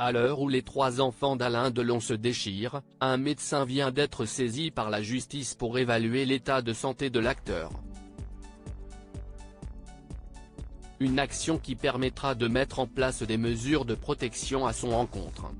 À l'heure où les 3 enfants d'Alain Delon se déchirent, un médecin vient d'être saisi par la justice pour évaluer l'état de santé de l'acteur. Une action qui permettra de mettre en place des mesures de protection à son encontre.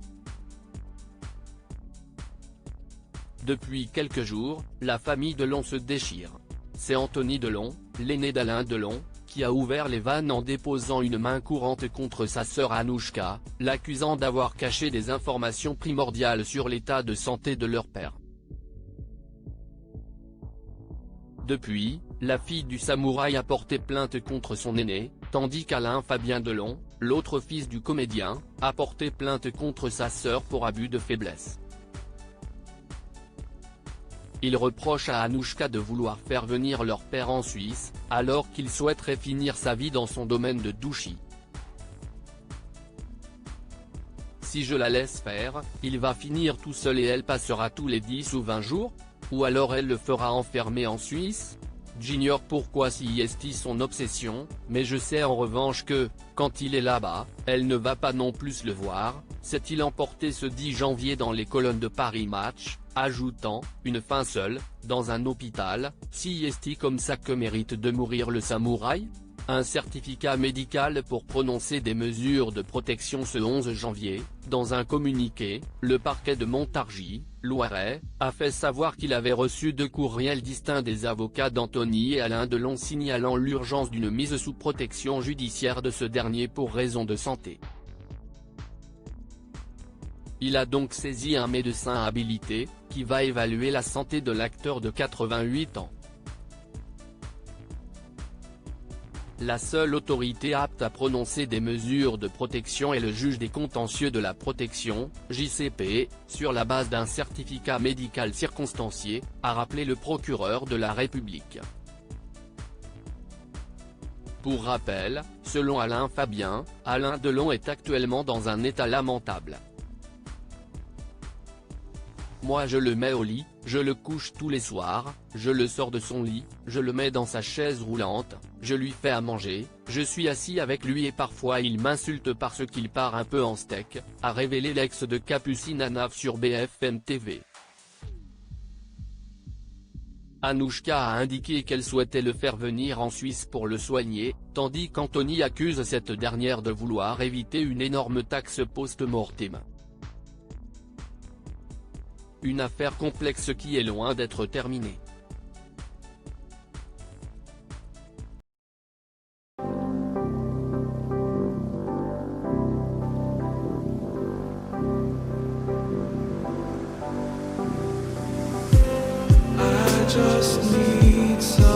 Depuis quelques jours, la famille Delon se déchire. C'est Anthony Delon, l'aîné d'Alain Delon, qui a ouvert les vannes en déposant une main courante contre sa sœur Anouchka, l'accusant d'avoir caché des informations primordiales sur l'état de santé de leur père. Depuis, la fille du samouraï a porté plainte contre son aîné, tandis qu'Alain Fabien Delon, l'autre fils du comédien, a porté plainte contre sa sœur pour abus de faiblesse. Il reproche à Anouchka de vouloir faire venir leur père en Suisse, alors qu'il souhaiterait finir sa vie dans son domaine de Douchy. Si je la laisse faire, il va finir tout seul et elle passera tous les 10 ou 20 jours, ou alors elle le fera enfermer en Suisse. J'ignore pourquoi si est son obsession, mais je sais en revanche que, quand il est là-bas, elle ne va pas non plus le voir, s'est-il emporté ce 10 janvier dans les colonnes de Paris Match, ajoutant, une fin seule, dans un hôpital, si est comme ça que mérite de mourir le samouraï ? Un certificat médical pour prononcer des mesures de protection ce 11 janvier, dans un communiqué, le parquet de Montargis, Loiret, a fait savoir qu'il avait reçu 2 courriels distincts des avocats d'Anthony et Alain Delon signalant l'urgence d'une mise sous protection judiciaire de ce dernier pour raison de santé. Il a donc saisi un médecin habilité, qui va évaluer la santé de l'acteur de 88 ans. La seule autorité apte à prononcer des mesures de protection est le juge des contentieux de la protection, JCP, sur la base d'un certificat médical circonstancié, a rappelé le procureur de la République. Pour rappel, selon Alain Fabien, Alain Delon est actuellement dans un état lamentable. Moi je le mets au lit, je le couche tous les soirs, je le sors de son lit, je le mets dans sa chaise roulante, je lui fais à manger, je suis assis avec lui et parfois il m'insulte parce qu'il part un peu en steak, a révélé l'ex de Capucine Anav sur BFM TV. Anouchka a indiqué qu'elle souhaitait le faire venir en Suisse pour le soigner, tandis qu'Anthony accuse cette dernière de vouloir éviter une énorme taxe post-mortem. Une affaire complexe qui est loin d'être terminée. I just need some